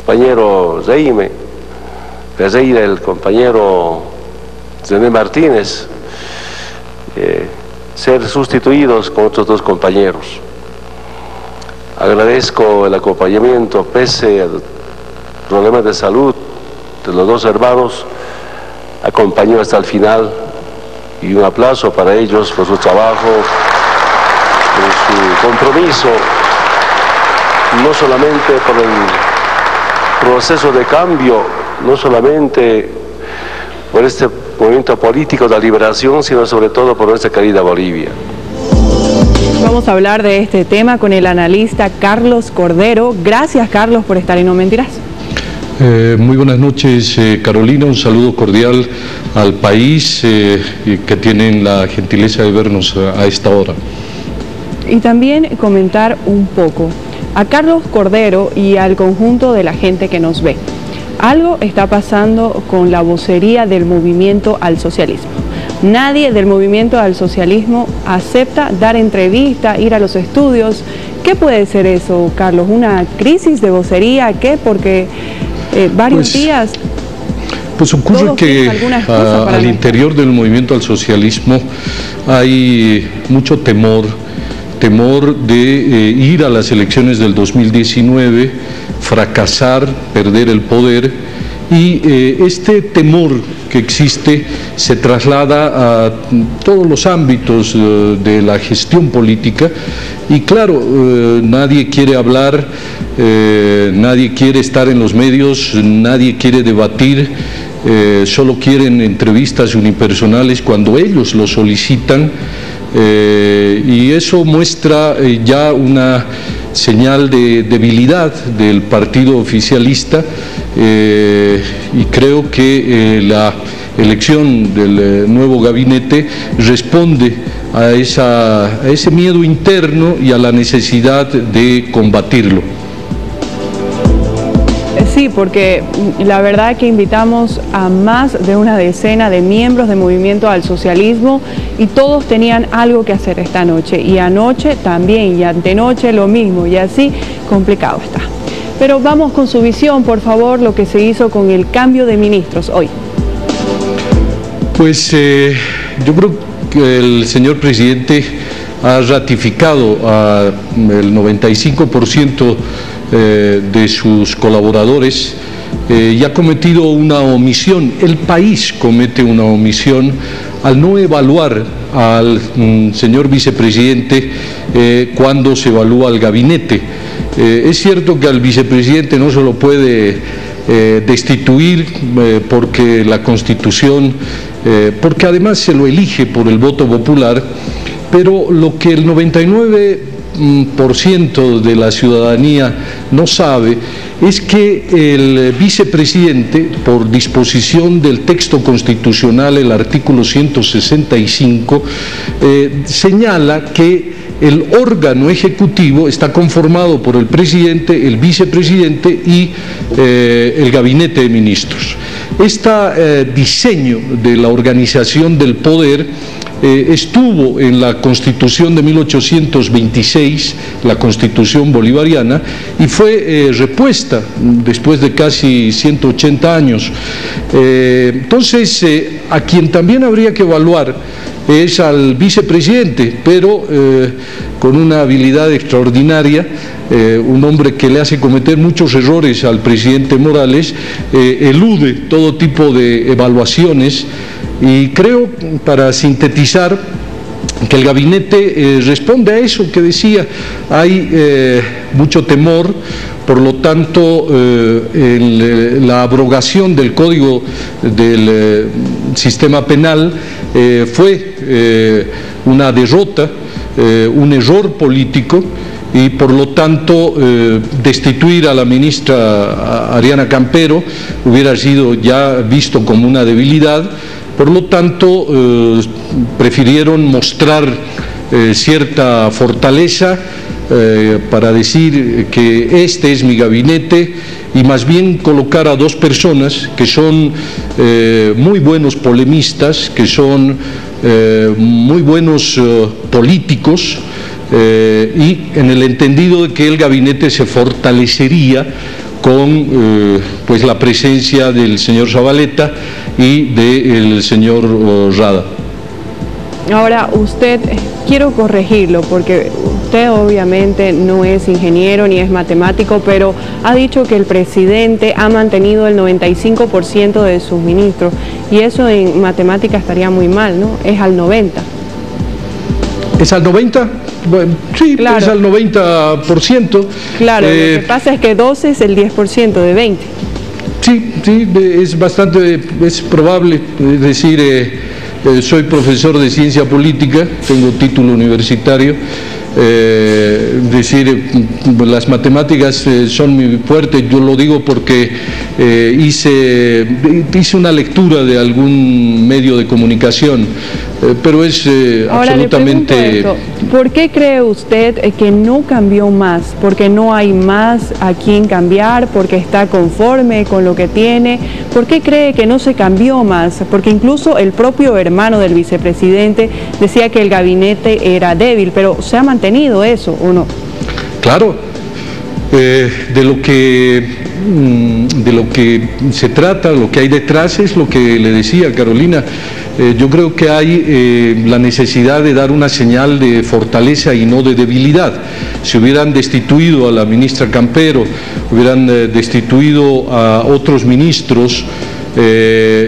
compañero Jaime Ferreira, el compañero René Martínez, ser sustituidos con otros dos compañeros. Agradezco el acompañamiento pese a problemas de salud de los dos hermanos, acompañó hasta el final, y un aplauso para ellos por su trabajo, por su compromiso, no solamente por el proceso de cambio, no solamente por este movimiento político de la liberación, sino sobre todo por nuestra querida Bolivia. Vamos a hablar de este tema con el analista Carlos Cordero. Gracias, Carlos, por estar en No Mentirás. Muy buenas noches, Carolina. Un saludo cordial al país que tienen la gentileza de vernos a esta hora. Y también comentar un poco a Carlos Cordero y al conjunto de la gente que nos ve. Algo está pasando con la vocería del movimiento al socialismo. Nadie del movimiento al socialismo acepta dar entrevista, ir a los estudios. ¿Qué puede ser eso, Carlos? ¿Una crisis de vocería? ¿Qué? Porque varios días... Pues ocurre que al interior del movimiento al socialismo hay mucho temor de ir a las elecciones del 2019, fracasar, perder el poder, y este temor que existe se traslada a todos los ámbitos de la gestión política, y claro, nadie quiere hablar, nadie quiere estar en los medios, nadie quiere debatir, solo quieren entrevistas unipersonales cuando ellos lo solicitan. Y eso muestra ya una señal de debilidad del partido oficialista, y creo que la elección del nuevo gabinete responde a ese miedo interno y a la necesidad de combatirlo. Sí, porque la verdad que invitamos a más de una decena de miembros del movimiento al socialismo y todos tenían algo que hacer esta noche, y anoche también, y antenoche lo mismo, y así complicado está. Pero vamos con su visión, por favor, lo que se hizo con el cambio de ministros hoy. Pues yo creo que el señor presidente ha ratificado al 95% de sus colaboradores y ha cometido una omisión. El país comete una omisión al no evaluar al señor vicepresidente cuando se evalúa al gabinete. Es cierto que al vicepresidente no se lo puede destituir porque la Constitución, porque además se lo elige por el voto popular, pero lo que el 99% de la ciudadanía no sabe es que el vicepresidente, por disposición del texto constitucional, el artículo 165, señala que el órgano ejecutivo está conformado por el presidente, el vicepresidente y el gabinete de ministros. Este diseño de la organización del poder estuvo en la Constitución de 1826, la Constitución bolivariana, y fue repuesta después de casi 180 años. Entonces, a quien también habría que evaluar es al vicepresidente, pero con una habilidad extraordinaria, un hombre que le hace cometer muchos errores al presidente Morales, elude todo tipo de evaluaciones. Y creo, para sintetizar, que el gabinete responde a eso que decía. Hay mucho temor, por lo tanto la abrogación del Código del Sistema Penal fue una derrota, un error político, y por lo tanto destituir a la ministra Ariana Campero hubiera sido ya visto como una debilidad. Por lo tanto, prefirieron mostrar cierta fortaleza para decir que este es mi gabinete, y más bien colocar a dos personas que son muy buenos polemistas, que son muy buenos políticos, y en el entendido de que el gabinete se fortalecería con pues la presencia del señor Zabaleta y del señor Rada. Ahora, usted, quiero corregirlo, porque usted obviamente no es ingeniero ni es matemático, pero ha dicho que el presidente ha mantenido el 95% de sus ministros, y eso en matemática estaría muy mal, ¿no? Es al 90%. ¿Es al 90%? Bueno, sí, claro. Es al 90%. Claro, lo que pasa es que 12 es el 10% de 20. Sí, es probable, es decir, soy profesor de ciencia política, tengo título universitario, las matemáticas son muy fuertes. Yo lo digo porque hice una lectura de algún medio de comunicación, pero es ahora absolutamente... Le pregunto esto, ¿por qué cree usted que no cambió más? ¿Porque no hay más a quien cambiar? ¿Porque está conforme con lo que tiene? ¿Por qué cree que no se cambió más? Porque incluso el propio hermano del vicepresidente decía que el gabinete era débil, pero ¿se ha mantenido eso o no? Claro, de lo que se trata, lo que hay detrás es lo que le decía Carolina. Yo creo que hay la necesidad de dar una señal de fortaleza y no de debilidad. Si hubieran destituido a la ministra Campero, hubieran destituido a otros ministros,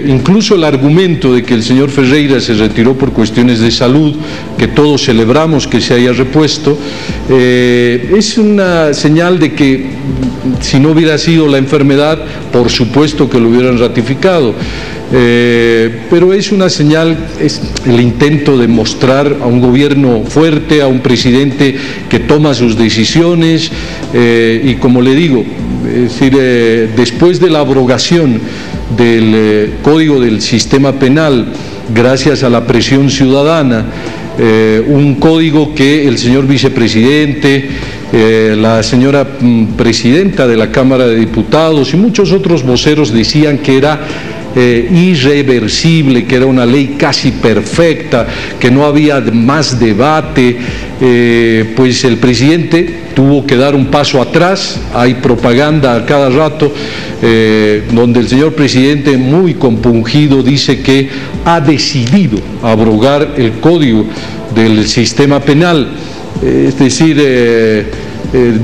incluso el argumento de que el señor Ferreira se retiró por cuestiones de salud, que todos celebramos que se haya repuesto, es una señal de que si no hubiera sido la enfermedad, por supuesto que lo hubieran ratificado. Pero es una señal, es el intento de mostrar a un gobierno fuerte, a un presidente que toma sus decisiones, y como le digo, es decir, después de la abrogación del Código del Sistema Penal, gracias a la presión ciudadana, un código que el señor vicepresidente, la señora presidenta de la Cámara de Diputados y muchos otros voceros decían que era irreversible, que era una ley casi perfecta, que no había más debate, pues el presidente tuvo que dar un paso atrás. Hay propaganda a cada rato donde el señor presidente, muy compungido, dice que ha decidido abrogar el Código del Sistema Penal. Es decir,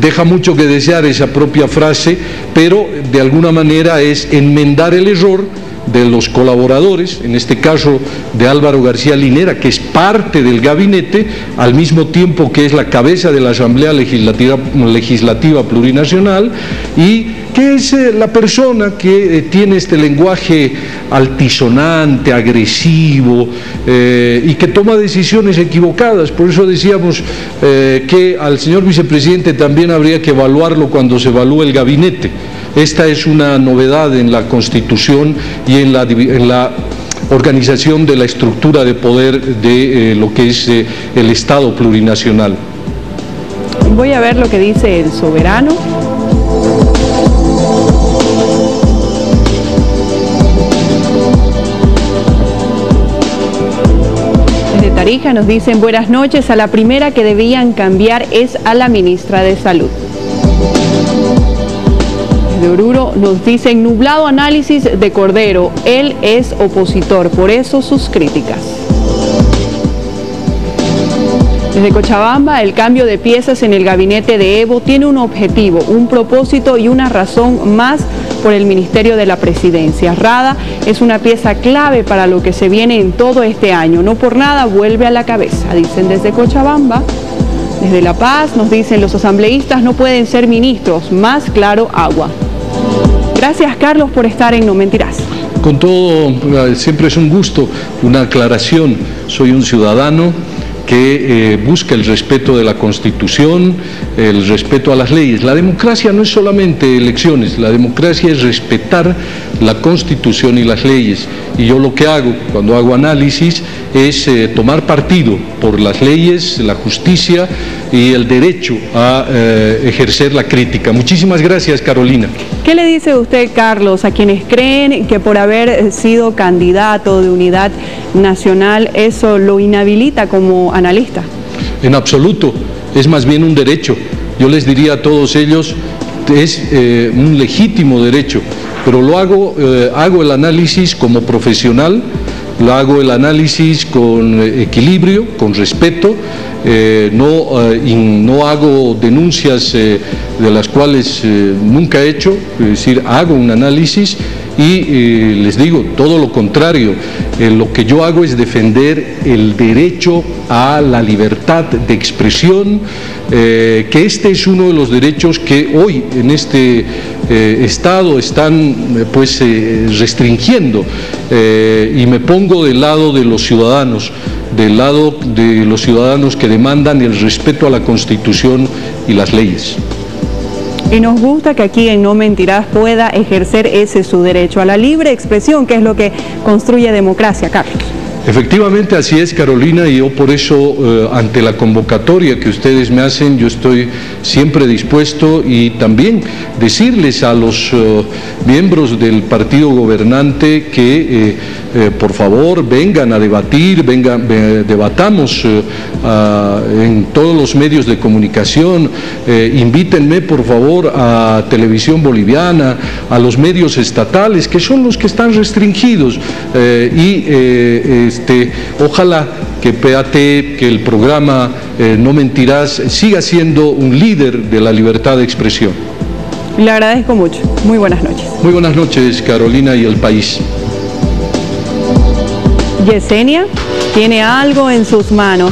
deja mucho que desear esa propia frase, pero de alguna manera es enmendar el error de los colaboradores, en este caso de Álvaro García Linera, que es parte del gabinete, al mismo tiempo que es la cabeza de la Asamblea Legislativa Plurinacional, y que es la persona que tiene este lenguaje altisonante, agresivo, y que toma decisiones equivocadas. Por eso decíamos que al señor vicepresidente también habría que evaluarlo cuando se evalúe el gabinete. Esta es una novedad en la Constitución y en la organización de la estructura de poder de lo que es el Estado plurinacional. Voy a ver lo que dice el Soberano. Desde Tarija nos dicen: buenas noches, a la primera que debían cambiar es a la ministra de Salud. De Oruro nos dicen: nublado análisis de Cordero, él es opositor, por eso sus críticas. Desde Cochabamba, el cambio de piezas en el gabinete de Evo tiene un objetivo, un propósito y una razón más por el Ministerio de la Presidencia. Rada es una pieza clave para lo que se viene en todo este año, no por nada vuelve a la cabeza, dicen desde Cochabamba. Desde La Paz nos dicen: los asambleístas no pueden ser ministros, más claro agua. Gracias, Carlos, por estar en No Mentirás. Con todo, siempre es un gusto, una aclaración. Soy un ciudadano que busca el respeto de la Constitución, el respeto a las leyes. La democracia no es solamente elecciones, la democracia es respetar la Constitución y las leyes. Y yo lo que hago cuando hago análisis es tomar partido por las leyes, la justicia y el derecho a ejercer la crítica. Muchísimas gracias, Carolina. ¿Qué le dice usted, Carlos, a quienes creen que por haber sido candidato de Unidad Nacional eso lo inhabilita como analista? En absoluto, es más bien un derecho. Yo les diría a todos ellos es un legítimo derecho, pero lo hago el análisis como profesional, lo hago el análisis con equilibrio, con respeto, no hago denuncias de las cuales nunca he hecho, es decir, hago un análisis y les digo todo lo contrario. Lo que yo hago es defender el derecho a la libertad de expresión, que este es uno de los derechos que hoy en este Estado están restringiendo, y me pongo del lado de los ciudadanos, que demandan el respeto a la Constitución y las leyes. Y nos gusta que aquí en No Mentirás pueda ejercer ese su derecho a la libre expresión, que es lo que construye democracia, Carlos. Efectivamente, así es, Carolina, y yo por eso, ante la convocatoria que ustedes me hacen, yo estoy siempre dispuesto, y también decirles a los miembros del partido gobernante que por favor vengan a debatir, debatamos en todos los medios de comunicación, invítenme por favor a Televisión Boliviana, a los medios estatales, que son los que están restringidos, ojalá que PAT, que el programa No Mentirás siga siendo un líder de la libertad de expresión. Le agradezco mucho. Muy buenas noches. Muy buenas noches, Carolina y el país. Yesenia tiene algo en sus manos.